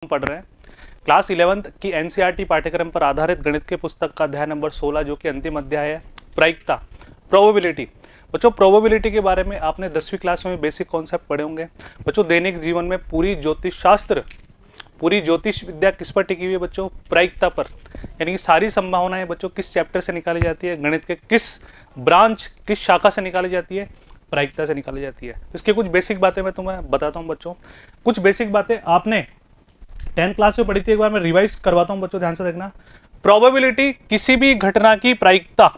पढ़ रहे हैं क्लास 11th की एनसीईआरटी पाठ्यक्रम पर आधारित गणित के पुस्तक का अध्याय नंबर 16 जो कि अंतिम अध्याय है प्रायिकता, प्रोबेबिलिटी। बच्चों प्रोबेबिलिटी के बारे में आपने 10वीं क्लास में बेसिक कॉन्सेप्ट पढ़े होंगे। बच्चों दैनिक जीवन में पूरी ज्योतिष शास्त्र, पूरी ज्योतिष विद्या किस पर टिकी हुई है बच्चों? प्रायिकता पर। यानी कि सारी संभावनाएं बच्चों किस चैप्टर से निकाली जाती है? गणित के किस ब्रांच, किस शाखा से निकाली जाती है? प्रायिकता से निकाली जाती है। इसकी कुछ बेसिक बातें मैं तुम्हें बताता हूं बच्चों। कुछ बेसिक बातें आपने 10th क्लास में पढ़ी थी, एक बार मैं रिवाइज करवाता हूं बच्चों, ध्यान से देखना। प्रोबेबिलिटी किसी भी घटना की प्रायिकता,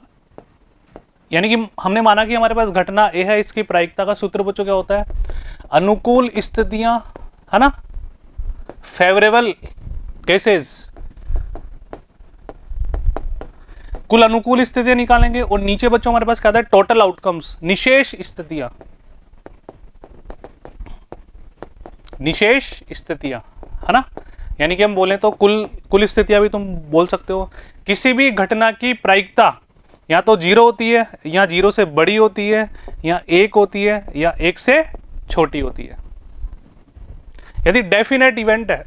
यानी कि हमने माना कि हमारे पास घटना ए है, इसकी प्रायिकता का सूत्र बच्चों क्या होता है? अनुकूल स्थितियां, है ना, फेवरेबल केसेस, कुल अनुकूल स्थितियां निकालेंगे और नीचे बच्चों हमारे पास क्या आता है? टोटल आउटकम्स, निशेष स्थितियां, निशेष स्थितियां, है ना। यानी कि हम बोले तो कुल स्थितियां भी तुम बोल सकते हो। किसी भी घटना की प्रायिकता या तो 0 होती है, या 0 से बड़ी होती है, या 1 होती है, या 1 से छोटी होती है। यदि डेफिनेट इवेंट है,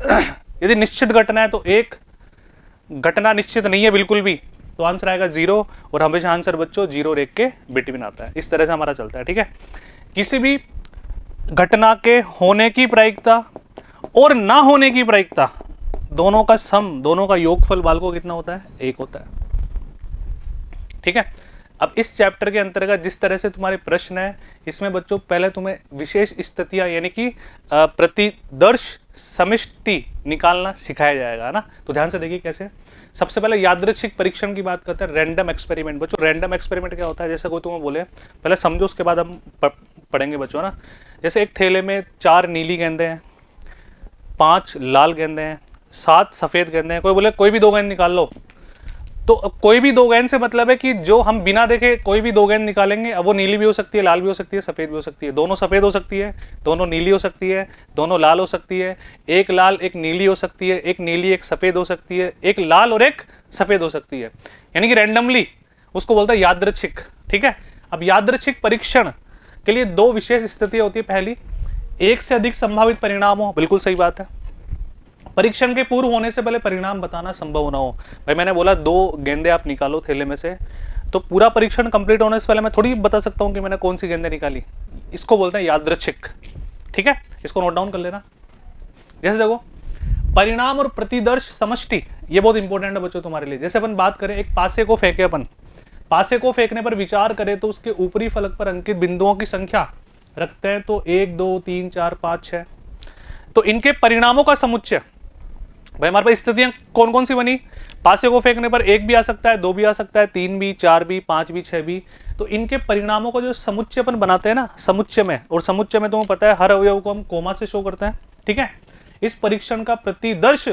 यदि निश्चित घटना है, तो एक घटना निश्चित नहीं है बिल्कुल भी, तो आंसर आएगा 0, और हमेशा आंसर बच्चों 0 और 1 के बिटवीन आता है। इस तरह से हमारा चलता है, ठीक है। किसी भी घटना के होने की प्रायिकता और ना होने की प्रायिकता, दोनों का सम, दोनों का योगफल बालकों कितना होता है? 1 होता है, ठीक है। अब इस चैप्टर के अंतर्गत जिस तरह से तुम्हारे प्रश्न है, इसमें बच्चों पहले तुम्हें विशेष स्थितियां यानी कि प्रतिदर्श समष्टि निकालना सिखाया जाएगा, ना। तो ध्यान से देखिए कैसे। सबसे पहले यादृच्छिक परीक्षण की बात करते हैं, रैंडम एक्सपेरिमेंट। बच्चों रैंडम एक्सपेरिमेंट क्या होता है? जैसे कोई तुम्हें बोले, पहले समझो उसके बाद हम पढ़ेंगे बच्चों, ना। जैसे एक थैले में 4 नीली गेंदें हैं, 5 लाल गेंदें हैं, 7 सफेद गेंदें हैं। कोई बोले कोई भी 2 गेंद निकाल लो, तो कोई भी 2 गेंद से मतलब है कि जो हम बिना देखे कोई भी 2 गेंद निकालेंगे, अब वो नीली भी हो सकती है, लाल भी हो सकती है, सफेद भी हो सकती है, दोनों सफेद हो सकती है, दोनों नीली हो सकती है, दोनों लाल हो सकती है, एक लाल एक नीली हो सकती है, एक नीली एक सफेद हो सकती है, एक लाल और एक सफेद हो सकती है। यानी कि रैंडमली, उसको बोलता है यादृच्छिक, ठीक है। अब यादृच्छिक परीक्षण के लिए 2 विशेष स्थितियां होती है। पहली, 1 से अधिक संभावित परिणाम हो, बिल्कुल सही बात है। परीक्षण के पूर्व होने से पहले परिणाम बताना संभव ना हो। भाई मैंने बोला 2 गेंदे आप निकालो थैले में से, तो पूरा परीक्षण कंप्लीट होने से पहले मैं थोड़ी बता सकता हूं कि मैंने कौन सी गेंदे निकाली। इसको बोलते हैं यादृच्छिक, ठीक है। इसको नोट डाउन कर लेना। जैसे देखो, परिणाम और प्रतिदर्श समष्टि, ये बहुत इंपॉर्टेंट है बच्चों तुम्हारे लिए। जैसे अपन बात करें, एक पासे को फेंके, अपन पासे को फेंकने पर विचार करें तो उसके ऊपरी फलक पर अंकित बिंदुओं की संख्या रखते हैं, तो 1 2 3 4 5 6। तो इनके परिणामों का समुच्चय, भाई हमारे पास स्थितियां कौन कौन सी बनी? पासे को फेंकने पर 1 भी आ सकता है, 2 भी आ सकता है, 3 भी, 4 भी, 5 भी, 6 भी। तो इनके परिणामों को जो समुच्चय अपन बनाते हैं ना, समुच्चय में, और समुच्चय में तुम्हें पता है हर अवयव को हम कोमा से शो करते हैं, ठीक है। इस परीक्षण का प्रतिदर्श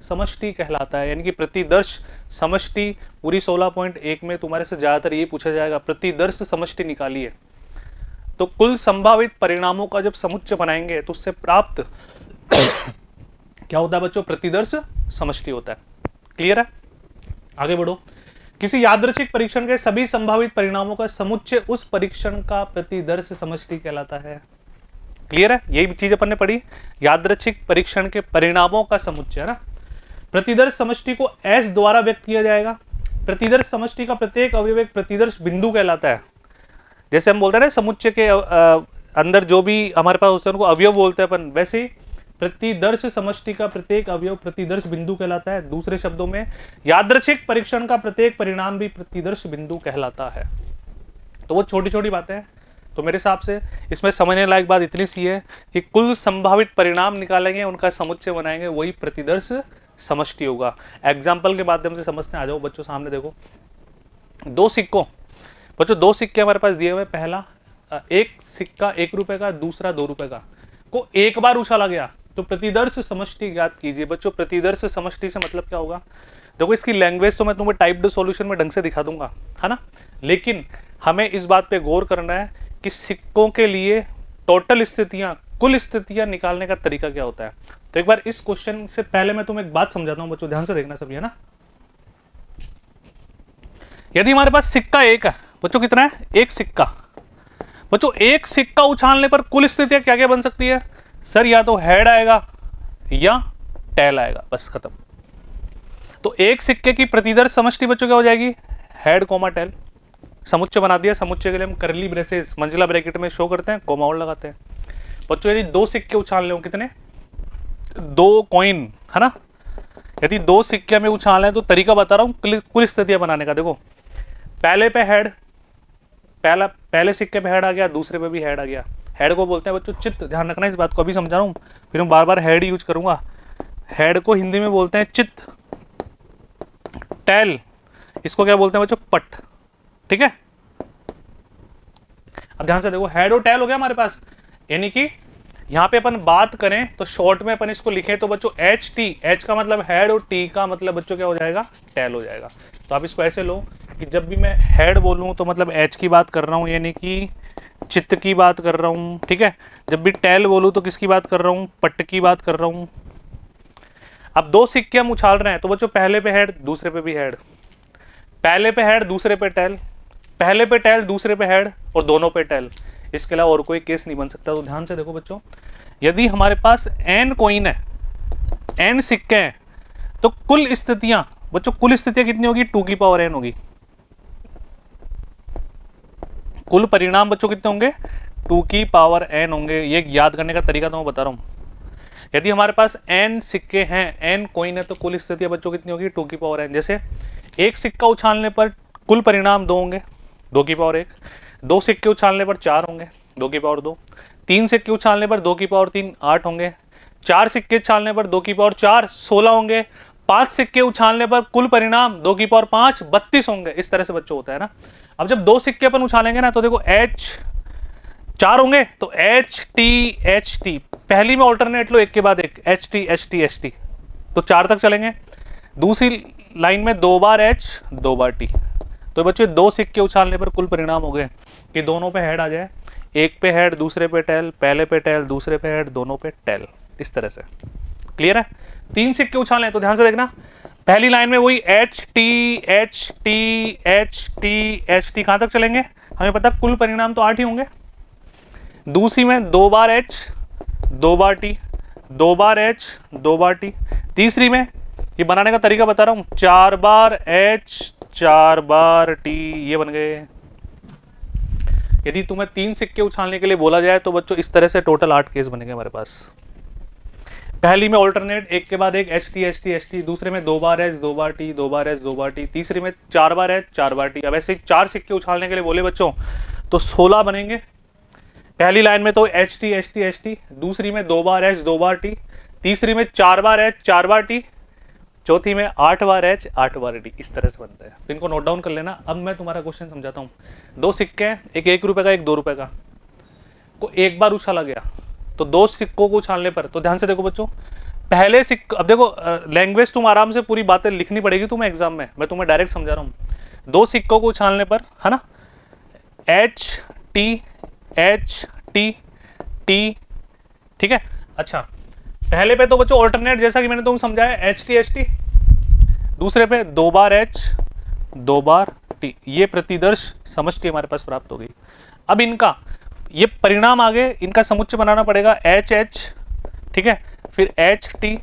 समष्टि कहलाता है। यानी कि प्रतिदर्श समष्टि पूरी 16.1 में तुम्हारे से ज्यादातर ये पूछा जाएगा, प्रतिदर्श समष्टि निकालिए। तो कुल संभावित परिणामों का जब समुच्चय बनाएंगे तो उससे प्राप्त क्या होता है बच्चों? प्रतिदर्श समष्टि होता है। क्लियर है? आगे बढ़ो। किसी यादृच्छिक परीक्षण के सभी संभावित परिणामों का समुच्चय उस परीक्षण का प्रतिदर्श समष्टि कहलाता है। क्लियर है? यही चीज अपन ने पढ़ी, यादृच्छिक परीक्षण के परिणामों का समुच्चय, है ना। प्रतिदर्श समष्टि को S द्वारा व्यक्त किया जाएगा। प्रतिदर्श समष्टि का प्रत्येक अवयव एक प्रतिदर्श बिंदु कहलाता है। जैसे हम बोलते हैं ना समुच्चय के अंदर जो भी हमारे पास होते हैं उनको अवयव बोलते हैं अपन, वैसे ही प्रतिदर्श समष्टि का प्रत्येक अवयव प्रतिदर्श बिंदु कहलाता है। दूसरे शब्दों में यादृच्छिक परीक्षण का प्रत्येक परिणाम भी प्रतिदर्श बिंदु कहलाता है। तो वो छोटी छोटी बातें हैं। तो मेरे हिसाब से इसमें समझने लायक बात इतनी सी है कि कुल संभावित परिणाम निकालेंगे, उनका समुच्चय बनाएंगे, वही प्रतिदर्श समष्टि होगा। एग्जाम्पल के माध्यम से समझते हैं। आ जाओ बच्चों, सामने देखो 2 सिक्कों, बच्चों 2 सिक्के हमारे पास दिए हुए। पहला एक सिक्का 1 रुपए का, दूसरा 2 रुपए का, को एक बार उछाला गया, तो प्रतिदर्श समष्टि ज्ञात कीजिए। बच्चों प्रतिदर्श समष्टि से मतलब क्या होगा? देखो इसकी लैंग्वेज तो मैं तुम्हें टाइप्ड सॉल्यूशन में ढंग से दिखा दूंगा, है ना। लेकिन हमें इस बात पे गौर करना है कि सिक्कों के लिए टोटल स्थितियां, कुल स्थितियां निकालने का तरीका क्या होता है। तो एक बार इस क्वेश्चन से पहले मैं तुम्हें एक बात समझाता हूं बच्चों, ध्यान से देखना सभी, है ना। यदि हमारे पास सिक्का 1 है बच्चों, कितना है? 1 सिक्का। बच्चों 1 सिक्का उछालने पर कुल स्थितियां क्या क्या बन सकती है? सर या तो हेड आएगा या टेल आएगा, बस खत्म। तो एक सिक्के की प्रतिदर्श समष्टि बच्चों क्या हो जाएगी, हेड कोमा टेल। समुच्चय बना दिया, समुच्चय के लिए हम करली ब्रेसेस मंजिला ब्रैकेट में शो करते हैं, कोमा और लगाते हैं। बच्चों यदि दो सिक्के उछाल ले, कितने, दो कॉइन है ना, यदि दो सिक्के में उछाल है तो तरीका बता रहा हूं कुल स्थितियां बनाने का। देखो पहले पे हेड, पहले सिक्के पे हेड आ गया, दूसरे पे भी हेड आ गया। हेड को बोलते हैं बच्चों चित्त, ध्यान रखना इस बात को, अभी समझा रहा हूं, फिर मैं बार बार हेड यूज करूंगा। हेड को हिंदी में बोलते हैं चित्त। टेल इसको क्या बोलते हैं बच्चों, पट। ठीक है, अब ध्यान से देखो, हेड और टेल हो गया हमारे पास, यानी कि यहां पे अपन बात करें तो शॉर्ट में अपन इसको लिखें तो बच्चों एच टी, एच का मतलब हेड और टी का मतलब बच्चों क्या हो जाएगा, टेल हो जाएगा। तो आप इसको ऐसे लो कि जब भी मैं हेड बोलूं तो मतलब एच की बात कर रहा हूं, यानी कि चित्त की बात कर रहा हूं। ठीक है, जब भी टेल बोलूं तो किसकी बात कर रहा हूं, पट की बात कर रहा हूं। अब दो सिक्के हम उछाल रहे हैं तो बच्चों पहले पे हेड, दूसरे पे भी हेड, पहले पे हेड, दूसरे पे टेल, पहले पे टेल, दूसरे पे हेड और दोनों पे टेल। इसके अलावा और कोई केस नहीं बन सकता। तो ध्यान से देखो बच्चों, यदि हमारे पास n कॉइन है, n सिक्के हैं, तो कुल स्थितियां बच्चों, कुल स्थितियां कितनी होगी, 2 की पावर n होगी। कुल परिणाम बच्चों कितने होंगे, 2 की पावर n होंगे। ये याद करने का तरीका तो मैं बता रहा हूं। यदि हमारे पास n सिक्के हैं, n कॉइन है, तो कुल स्थितियां बच्चों कितनी होगी, 2 की पावर n। जैसे एक सिक्का उछालने पर कुल परिणाम 2 होंगे, 2 की पावर 1। दो सिक्के उछालने पर 4 होंगे, 2 की पावर 2। 3 सिक्के उछालने पर 2 की पावर 3 8 होंगे। 4 सिक्के उछालने पर 2 की पावर 4 16 होंगे। 5 सिक्के उछालने पर कुल परिणाम 2 की पावर 5 32 होंगे। इस तरह से बच्चों होता है ना। अब जब दो सिक्के अपन उछालेंगे ना तो देखो H 4 होंगे तो H T पहली में ऑल्टरनेट लो, एक के बाद एक, H T तो 4 तक चलेंगे। दूसरी लाइन में 2 बार H 2 बार T। तो बच्चे दो सिक्के उछालने पर कुल परिणाम हो गए कि दोनों पे हेड आ जाए, एक पे हेड, दूसरे पे टेल, पहले पे टेल, दूसरे पे हेड, दोनों पे टेल। इस तरह से क्लियर है। 3 सिक्के उछालें तो ध्यान से देखना, पहली लाइन में वही H T कहां तक चलेंगे, हमें पता कुल परिणाम तो 8 ही होंगे। दूसरी में 2 बार H 2 बार T, 2 बार H 2 बार T। तीसरी में ये बनाने का तरीका बता रहा हूं, 4 बार H 4 बार T, ये बन गए। यदि तुम्हें 3 सिक्के उछालने के लिए बोला जाए तो बच्चों इस तरह से टोटल 8 केस बनेंगे हमारे पास। पहली में ऑल्टरनेट, एक के बाद एक H T, दूसरे में 2 बार H 2 बार T 2 बार H 2 बार T, तीसरी में 4 बार H 4 बार T। अब ऐसे 4 सिक्के उछालने के लिए बोले बच्चों तो 16 बनेंगे। पहली लाइन में तो H T, दूसरी में 2 बार H 2 बार T, तीसरी में 4 बार H 4 बार T, चौथी में 8 बार H 8 बार T। इस तरह से बनता है। तो इनको नोट डाउन कर लेना। अब मैं तुम्हारा क्वेश्चन समझाता हूँ। दो सिक्के हैं, एक 1 रुपए का, एक 2 रुपए का, को एक बार उछाला गया तो दो सिक्कों को उछालने पर, तो ध्यान से देखो बच्चों, पहले सिक्के, अब देखो लैंग्वेज तुम आराम से पूरी बातें लिखनी पड़ेगी तुम्हें एग्जाम में, मैं तुम्हें डायरेक्ट समझा रहा हूँ। दो सिक्कों को उछालने पर है ना, H T T, ठीक है। अच्छा, पहले पे तो बच्चों ऑल्टरनेट, जैसा कि मैंने तुम समझाया, H T, दूसरे पे 2 बार H 2 बार T। ये प्रतिदर्श समष्टि हमारे पास प्राप्त हो गई। अब इनका ये परिणाम आगे, इनका समुच्चय बनाना पड़ेगा, H ठीक है, फिर H T,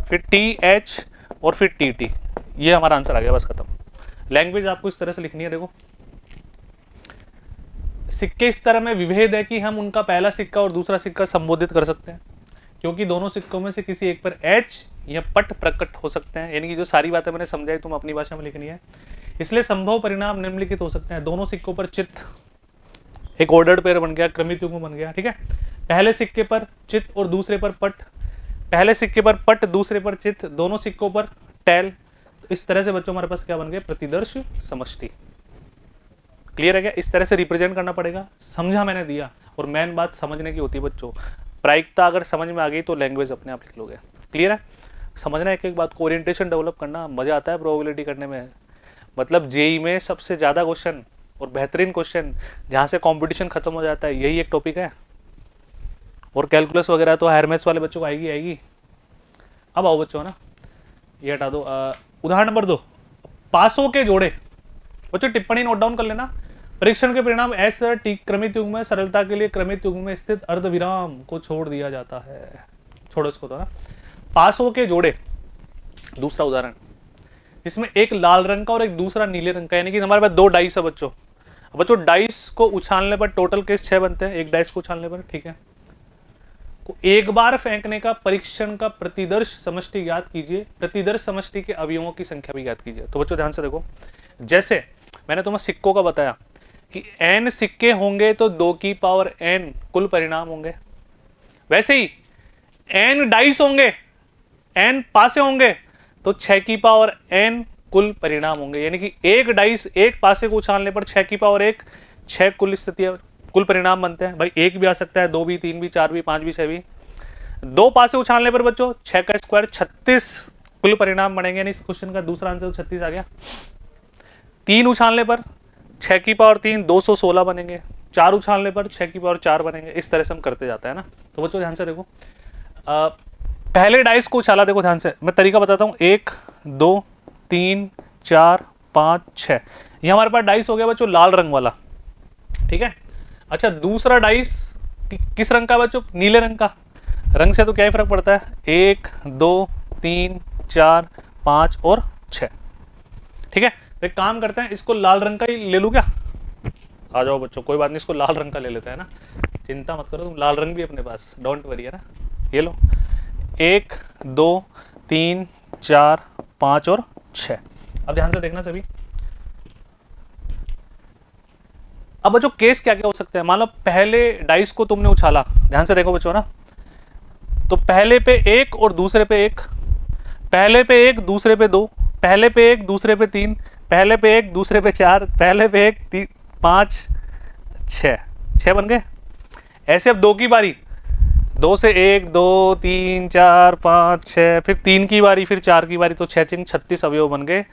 फिर T H और फिर T T। ये हमारा आंसर आ गया, बस खत्म। लैंग्वेज आपको इस तरह से लिखनी है। देखो सिक्के इस तरह में विभेद है कि हम उनका पहला सिक्का और दूसरा सिक्का संबोधित कर सकते हैं, क्योंकि दोनों सिक्कों में से किसी एक पर H या पट प्रकट हो सकते हैं। यानी कि जो सारी बातें मैंने समझाई तुम अपनी भाषा में लिखनी है। इसलिए संभव परिणाम निम्नलिखित हो सकते हैं। दोनों सिक्कों पर चित्त, एक ऑर्डर्ड पेयर बन गया, क्रमित युग्म बन गया, ठीक है। पहले सिक्के पर चित्त और दूसरे पर पट, पहले सिक्के पर पट, दूसरे पर चित्त, दोनों सिक्कों पर टेल। तो इस तरह से बच्चों हमारे पास क्या बन गए, प्रतिदर्श समष्टि। क्लियर है क्या? इस तरह से रिप्रेजेंट करना पड़ेगा। समझा मैंने दिया, और मेन बात समझने की होती है बच्चों। प्रायिकता अगर समझ में आ गई तो लैंग्वेज अपने आप लिख लोगे। क्लियर है? समझना एक एक बात को, ओरिएंटेशन डेवलप करना, मजा आता है प्रोबेबिलिटी करने में। मतलब जेई में सबसे ज़्यादा क्वेश्चन और बेहतरीन क्वेश्चन जहाँ से कंपटीशन खत्म हो जाता है, यही एक टॉपिक है। और कैलकुलस वगैरह तो हायर मैथ्स वाले बच्चों को आएगी। अब आओ बच्चों ना, ये हटा दो। उदाहरण नंबर 2, पासों के जोड़े। बच्चों टिप्पणी नोट डाउन कर लेना। परीक्षण के परिणाम एस टी क्रमित युग्म में सरलता के लिए क्रमित युग्म में स्थित अर्धविराम को छोड़ दिया जाता है। छोड़ो इसको तो ना। पासों के जोड़े, दूसरा उदाहरण जिसमें एक लाल रंग का और एक दूसरा नीले रंग का, यानी कि हमारे पास 2 डाइस है बच्चों। बच्चों डाइस को उछालने पर टोटल केस 6 बनते हैं, एक डाइस को उछालने पर, ठीक है। एक बार फेंकने का परीक्षण का प्रतिदर्श समष्टि ज्ञात कीजिए, प्रतिदर्श समष्टि के अवयवों की संख्या भी ज्ञात कीजिए। तो बच्चों ध्यान से देखो, जैसे मैंने तुम्हें सिक्कों का बताया कि n सिक्के होंगे तो 2 की पावर n कुल परिणाम होंगे, वैसे ही n डाइस होंगे, n पासे होंगे तो 6 की पावर n कुल परिणाम होंगे, यानी कि एक डाइस एक पासे को उछालने पर 6 की पावर 1 6 कुल स्थितियां कुल परिणाम बनते हैं। भाई 1 भी आ सकता है, 2 भी, 3 भी, 4 भी, 5 भी, 6 भी। 2 पासे उछालने पर बच्चों 6 का स्क्वायर 36 कुल परिणाम बनेंगे, यानी इस क्वेश्चन का दूसरा आंसर 36 आ गया। 3 उछालने पर 6 की पावर 3 216 बनेंगे, 4 उछालने पर 6 की पावर 4 बनेंगे। इस तरह से हम करते जाते हैं ना। तो बच्चों ध्यान से देखो, पहले डाइस को उछाला, देखो ध्यान से मैं तरीका बताता हूँ। 1 2 3 4 5 6, ये हमारे पास डाइस हो गया बच्चों लाल रंग वाला, ठीक है। अच्छा दूसरा डाइस किस रंग का बच्चों? नीले रंग का। रंग से तो क्या ही फर्क पड़ता है, 1 2 3 4 5 और 6, ठीक है। एक काम करते हैं, इसको लाल रंग का ही ले लूँ क्या? आ जाओ बच्चों, कोई बात नहीं, इसको लाल रंग का ले लेते हैं ना, चिंता मत करो तुम, लाल रंग भी अपने पास, डोंट वरी, है ना। ये लो, 1 2 3 4 5 और 6। अब ध्यान से देखना सभी। अब बच्चों केस क्या क्या हो सकते हैं? मान लो पहले डाइस को तुमने उछाला, ध्यान से देखो बच्चों ना, तो पहले पे 1 और दूसरे पे 1, पहले पे 1 दूसरे पे 2, पहले पे 1 दूसरे पे 3, पहले पे 1 दूसरे पे 4, पहले पे 1 5 6 बन गए। ऐसे अब 2 की बारी, 2 से 1 2 3 4 5 6, फिर 3 की बारी, फिर 4 की बारी, तो 6 36 अवयव बन गए।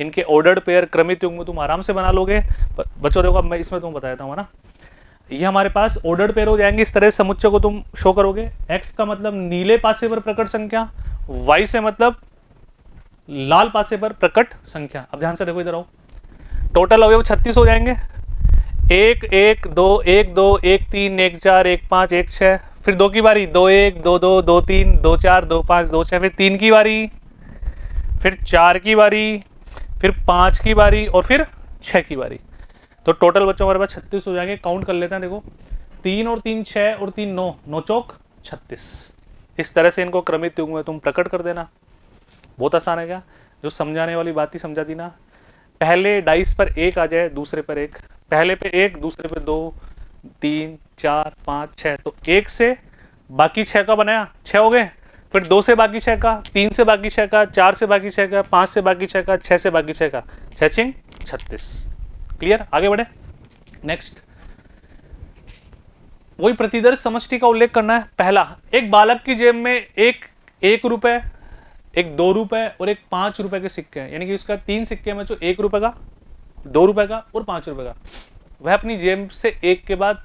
इनके ऑर्डर्ड पेयर क्रमित युग्म तुम आराम से बना लोगे बच्चों। देखो अब मैं इसमें तुम्हें बताता हूँ ना, ये हमारे पास ऑर्डर्ड पेयर हो जाएंगे। इस तरह से समुच्चय को तुम शो करोगे। x का मतलब नीले पासे पर प्रकट संख्या, y से मतलब लाल पासे पर प्रकट संख्या। अब ध्यान से देखो, इधर आओ, टोटल अवयव 36 हो जाएंगे। 1 1 2 1 2 1 3 1 4 1 5 1 6, फिर 2 की बारी, 2 1 2 2 2 3 2 4 2 5 2 6, फिर 3 की बारी, फिर 4 की बारी, फिर 5 की बारी और फिर 6 की बारी। तो टोटल बच्चों हमारे पास 36 हो जाएंगे। काउंट कर लेते हैं, देखो 3 और 3 6 और 3 9, 9 चौक 36। इस तरह से इनको क्रमित युग्म में तुम प्रकट कर देना। बहुत आसान है क्या? जो समझाने वाली बात ही समझा दी ना। पहले डाइस पर 1 आ जाए, दूसरे पर 1, पहले पे 1 दूसरे पे 2 3 4 5 6, तो 1 से बाकी 6 का बनाया, 6 हो गए। फिर 2 से बाकी 6 का, 3 से बाकी 6 का, 4 से बाकी 6 का, 5 से बाकी 6 का, 6 से बाकी 6 का, 6 36। क्लियर? आगे बढ़े। नेक्स्ट, वही प्रतिदर्श समष्टि का उल्लेख करना है। पहला, एक बालक की जेब में एक रुपए, एक 2 रुपए और एक 5 रुपए के सिक्के हैं, यानी कि उसका 3 सिक्के में जो 1 रुपए का, 2 रुपए का और 5 रुपए का, वह अपनी जेब से एक के बाद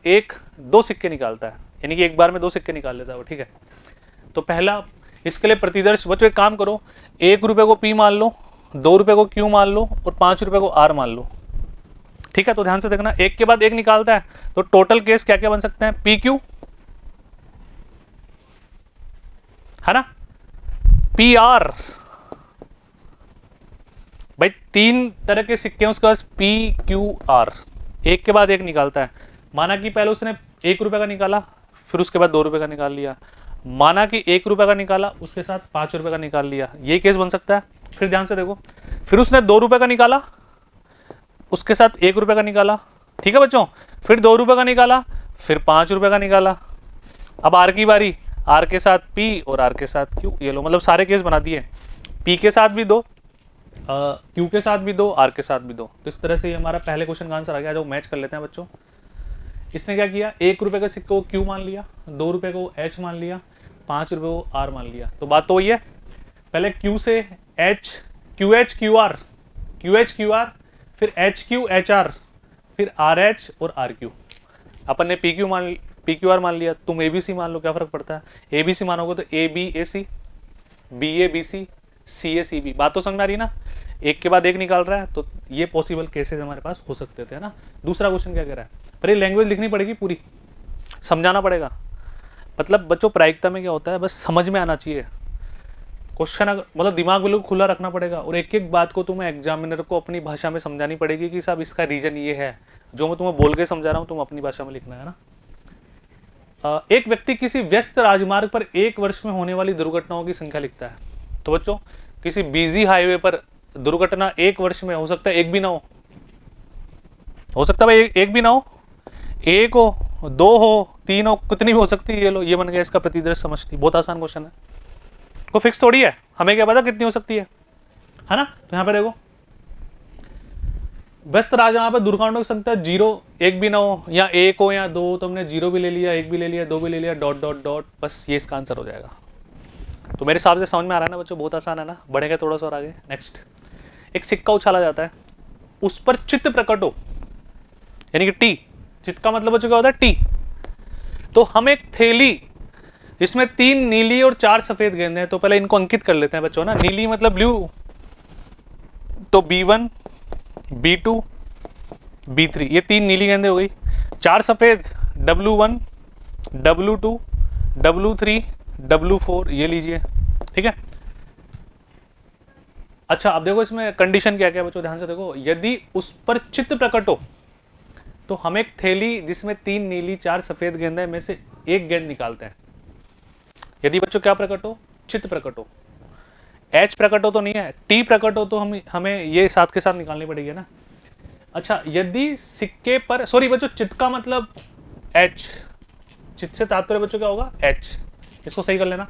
एक 2 सिक्के निकालता है, यानी कि एक बार में 2 सिक्के निकाल लेता है वो, ठीक है। तो पहला, इसके लिए प्रतिदर्श बच्चों एक काम करो, 1 रुपए को P मान लो, 2 रुपए को Q मान लो और 5 रुपए को R मान लो, ठीक है। तो ध्यान से देखना, एक के बाद एक निकालता है, तो टोटल केस क्या क्या बन सकते हैं? PQ, है ना, PR। भाई 3 तरह के सिक्के हैं उसके पास, PQR, एक के बाद एक निकालता है। माना कि पहले उसने 1 रुपए का निकाला, फिर उसके बाद 2 रुपए का निकाल लिया। माना कि 1 रुपए का निकाला, उसके साथ 5 रुपए का निकाल लिया, ये केस बन सकता है। फिर ध्यान से देखो, फिर उसने 2 रुपए का निकाला, उसके साथ 1 रुपए का निकाला, ठीक है बच्चों। फिर 2 रुपए का निकाला, फिर 5 रुपए का निकाला। अब R की बारी, R के साथ P और R के साथ Q, ये लो, मतलब सारे केस बना दिए। P के साथ भी 2, Q के साथ भी 2, R के साथ भी 2। तो इस तरह से ये हमारा पहले क्वेश्चन का आंसर आ गया। जो मैच कर लेते हैं बच्चों, इसने क्या किया, 1 रुपए के सिक्के को Q मान लिया, 2 रुपए को H मान लिया, 5 रुपए को R मान लिया। तो बात तो वही है, पहले Q से H, QH QR, QH QR, फिर HQ HR, फिर RH और RQ। अपन ने PQR मान लिया, तुम ABC मान लो, क्या फर्क पड़ता है? ABC मानोगे तो ABAC, BABC, CACB। बात तो समझ में आ रही है ना? एक के बाद एक निकाल रहा है, तो ये पॉसिबल केसेस हमारे पास हो सकते थे, है ना। दूसरा क्वेश्चन क्या कह रहा है? पर ये लैंग्वेज लिखनी पड़ेगी, पूरी समझाना पड़ेगा। मतलब बच्चों प्रायिकता में क्या होता है, बस समझ में आना चाहिए क्वेश्चन, मतलब दिमाग बिल्कुल खुला रखना पड़ेगा और एक एक बात को तुम्हें एग्जामिनर को अपनी भाषा में समझानी पड़ेगी कि साहब इसका रीजन ये है, जो मैं तुम्हें बोल के समझा रहा हूँ तुम अपनी भाषा में लिखना है ना। एक व्यक्ति किसी व्यस्त राजमार्ग पर एक वर्ष में होने वाली दुर्घटनाओं की संख्या लिखता है। तो बच्चों किसी बिजी हाईवे पर दुर्घटना एक वर्ष में हो सकता है एक भी ना हो सकता है भाई एक भी ना हो, एक हो, दो हो, तीन हो, कितनी भी हो सकती है। ये लो, ये बन गया इसका प्रतिदर्श समष्टि। बहुत आसान क्वेश्चन है, कोई फिक्स थोड़ी है, हमें क्या पता कितनी हो सकती है ना। तो यहाँ पे देखो व्यस्त राजमार्ग पर दुर्घटनाओं की संख्या 0 एक भी ना हो, या एक हो या दो हो, तो हमने 0 भी ले लिया, एक भी ले लिया, दो भी ले लिया, डॉट डॉट डॉट, बस ये इसका आंसर हो जाएगा। तो मेरे हिसाब से समझ में आ रहा है ना बच्चों, बहुत आसान है ना। बढ़ेगा थोड़ा सा और आगे। नेक्स्ट, एक सिक्का उछाला जाता है, उस पर चित्त प्रकट हो, यानी कि टी, चित्त का मतलब बच्चों क्या होता है टी। तो हम एक थैली, इसमें 3 नीली और 4 सफेद गेंदें हैं, तो पहले इनको अंकित कर लेते हैं बच्चों ना। नीली मतलब ब्लू, तो B1 B2 B3, ये 3 नीली गेंदें हो गई। 4 सफेद W1 W2 W3 W4, ये लीजिए, ठीक है। अच्छा अब देखो इसमें कंडीशन क्या क्या बच्चों, ध्यान से देखो। यदि उस पर चित्त प्रकट हो तो हम एक थैली जिसमें 3 नीली 4 सफेद गेंदें में से एक गेंद निकालते हैं। यदि बच्चों क्या प्रकट हो, चित्त प्रकट हो। H प्रकट हो तो नहीं है, T प्रकट हो तो हमें ये साथ के साथ निकालनी पड़ेगी ना। अच्छा यदि सिक्के पर, सॉरी बच्चों चित्त का मतलब H, चित्त से तात्पर्य बच्चों क्या होगा H, इसको सही कर लेना।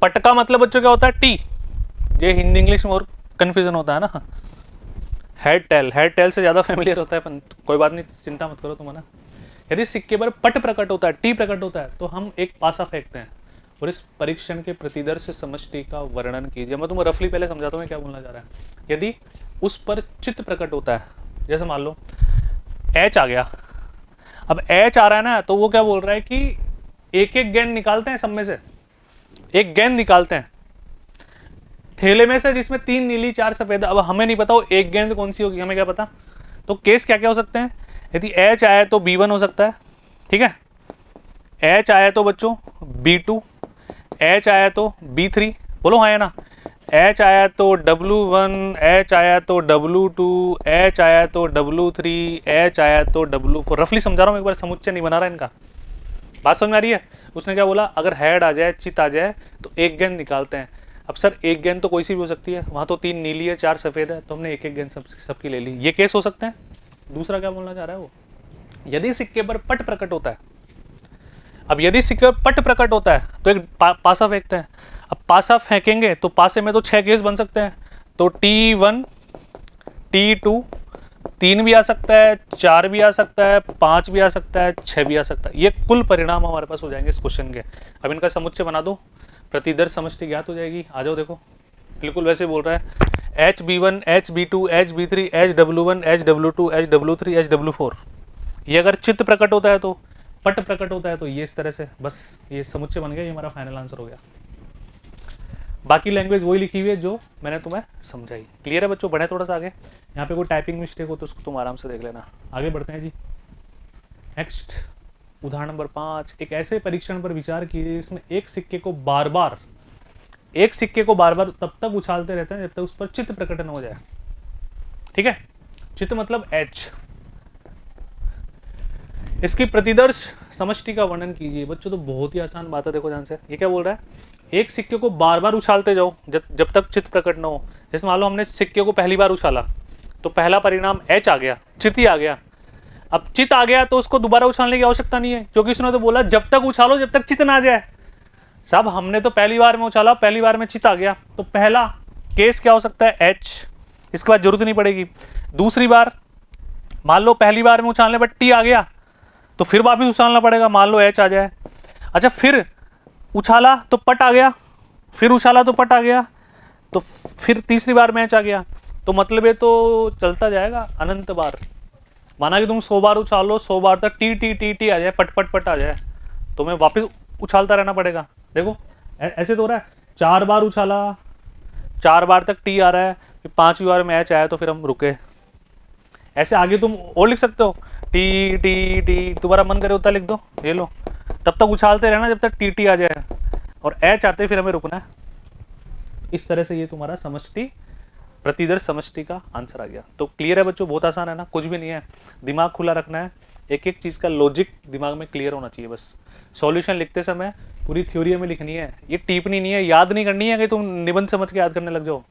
पट का मतलब बच्चों क्या होता है T, ये हिंदी इंग्लिश में और कंफ्यूजन होता है ना। हेड टेल से ज्यादा फेमिलियर होता है, पर कोई बात नहीं, चिंता मत करो तुम, है ना। यदि सिक्के पर पट प्रकट होता है, टी प्रकट होता है, तो हम एक पासा फेंकते हैं और इस परीक्षण के प्रतिदर्श समष्टि का वर्णन कीजिए। मैं तुम्हें रफली पहले समझाता हूँ क्या बोलना चाह रहा है। यदि उस पर चित्त प्रकट होता है, जैसे मान लो H आ गया, अब H आ रहा है ना, तो वो क्या बोल रहा है कि एक एक गेंद निकालते हैं, सब में से एक गेंद निकालते हैं थैले में से, जिसमें 3 नीली 4 सफेद। अब हमें नहीं पता वो एक गेंद कौन सी होगी, हमें क्या पता। तो केस क्या क्या हो सकते हैं, यदि H आया तो B1 हो सकता है, ठीक है। H आया तो बच्चों B2, H आया तो B3, बोलो हाँ या ना। H आया तो W1, H आया तो W2, H आया तो W3, H आया तो W4। रफली समझा रहा हूँ, एक बार समुच्चय नहीं बना रहा इनका, बात समझ में आ रही है। उसने क्या बोला, अगर हेड आ जाए, चित आ जाए, तो एक गेंद निकालते हैं। अब सर एक गेंद तो कोई सी भी हो सकती है, वहाँ तो 3 नीली है 4 सफ़ेद है, तो हमने एक एक गेंद सबकी ले ली। ये केस हो सकते हैं। दूसरा क्या बोलना चाह रहा है वो, यदि सिक्के पर पट प्रकट होता है। अब यदि सिक्के पर पट प्रकट होता है तो एक पासा फेंकते हैं। अब पासा फेंकेंगे तो पासे में तो 6 केस बन सकते हैं, तो T1 T2 3 भी आ सकता है, 4 भी आ सकता है, 5 भी आ सकता है, 6 भी आ सकता है। ये कुल परिणाम हमारे पास हो जाएंगे इस क्वेश्चन के। अब इनका समुच्चय बना दो, प्रतिदर्श समष्टि ज्ञात हो जाएगी। आ जाओ देखो, बिल्कुल वैसे बोल रहा है, HB1 HB2 HB3 HW1 HW2 HW3 HW4। ये अगर चित्त प्रकट होता है तो, पट प्रकट होता है तो ये इस तरह से, बस ये समुच्चय बन गया, ये हमारा फाइनल आंसर हो गया। बाकी लैंग्वेज वही लिखी हुई है जो मैंने तुम्हें समझाई। क्लियर है बच्चों, बढ़े थोड़ा सा आगे। यहाँ पे कोई टाइपिंग मिस्टेक हो तो उसको तुम आराम से देख लेना। आगे बढ़ते हैं जी। नेक्स्ट उदाहरण नंबर 5, एक ऐसे परीक्षण पर विचार कीजिए जिसमें एक सिक्के को बार बार तब तक उछालते रहते हैं जब तक उस पर चित्त प्रकट न हो जाए। ठीक है, चित्त मतलब H। इसकी प्रतिदर्श समष्टि का वर्णन कीजिए। बच्चों तो बहुत ही आसान बात है, देखो ध्यान से। ये क्या बोल रहा है, एक सिक्के को बार बार उछालते जाओ जब तक चित्त प्रकट न हो। जैसे मान लो हमने सिक्के को पहली बार उछाला तो पहला परिणाम H आ गया, चित्त ही आ गया। अब चित्त आ गया तो उसको दोबारा उछालने की आवश्यकता नहीं है, क्योंकि उसने तो बोला जब तक उछालो जब तक चित्त ना आ जाए। साहब हमने तो पहली बार में उछाला, पहली बार में चित्त आ गया, तो पहला केस क्या हो सकता है H, इसके बाद जरूरत नहीं पड़ेगी। दूसरी बार मान लो पहली बार में उछालने पर T आ गया तो फिर वापिस उछालना पड़ेगा, मान लो H आ जाए। अच्छा फिर उछाला तो पट आ गया, फिर उछाला तो पट आ गया, तो फिर तीसरी बार में H आ गया, तो मतलब ये तो चलता जाएगा अनंत बार। माना कि तुम 100 बार उछालो, 100 बार तक टी टी टी टी आ जाए, पट पट पट आ जाए, तो मैं वापस उछालता रहना पड़ेगा। देखो ऐसे तो हो रहा है, 4 बार उछाला, 4 बार तक टी आ रहा है, फिर 5वीं बार में H आया तो फिर हम रुके। ऐसे आगे तुम और लिख सकते हो, टी टी टी, तुम्हारा मन करे होता लिख दो। ये लो तब तक उछालते रहना जब तक टीटी आ जाए, और एच आते फिर हमें रुकना है। इस तरह से ये तुम्हारा समष्टि प्रतिदर्श समष्टि का आंसर आ गया। तो क्लियर है बच्चों, बहुत आसान है ना, कुछ भी नहीं है, दिमाग खुला रखना है, एक एक चीज का लॉजिक दिमाग में क्लियर होना चाहिए। बस सॉल्यूशन लिखते समय पूरी थ्योरी हमें लिखनी है, ये टिप्पणी नहीं है, याद नहीं करनी है कि तुम निबंध समझ के याद करने लग जाओ।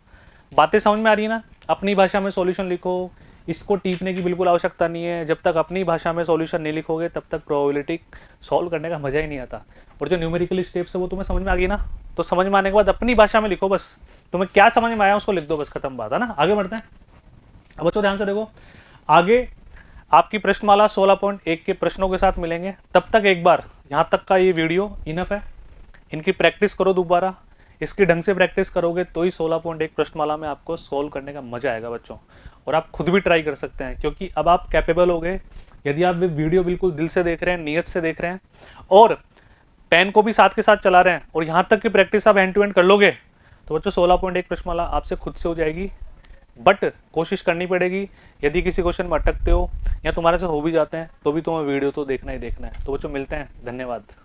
बातें समझ में आ रही है ना, अपनी भाषा में सॉल्यूशन लिखो, इसको टीपने की बिल्कुल आवश्यकता नहीं है। जब तक अपनी भाषा में सॉल्यूशन नहीं लिखोगे तब तक प्रोबेबिलिटी सॉल्व करने का मजा ही नहीं आता। और जो न्यूमेरिकल स्टेप्स है वो तुम्हें समझ में आ गई ना, तो समझ में आने के बाद अपनी भाषा में लिखो, बस तुम्हें क्या समझ में आया उसको लिख दो, बस खत्म बात है ना। आगे बढ़ते हैं। अब बच्चों ध्यान से देखो, आगे आपकी प्रश्नमाला 16.1 के प्रश्नों के साथ मिलेंगे। तब तक एक बार यहाँ तक का ये वीडियो इनफ है, इनकी प्रैक्टिस करो दोबारा, इसकी ढंग से प्रैक्टिस करोगे तो ही 16.1 प्रश्नमाला में आपको सॉल्व करने का मजा आएगा बच्चों। और आप खुद भी ट्राई कर सकते हैं, क्योंकि अब आप कैपेबल हो गए। यदि आप वीडियो बिल्कुल दिल से देख रहे हैं, नियत से देख रहे हैं, और पेन को भी साथ के साथ चला रहे हैं, और यहाँ तक की प्रैक्टिस आप एंड टू एंड कर लोगे, तो बच्चों 16.1 प्रश्नमाला आपसे खुद से हो जाएगी। बट कोशिश करनी पड़ेगी। यदि किसी क्वेश्चन में अटकते हो या तुम्हारे से हो भी जाते हैं तो भी तुम्हें वीडियो तो देखना ही देखना है। तो बच्चों मिलते हैं, धन्यवाद।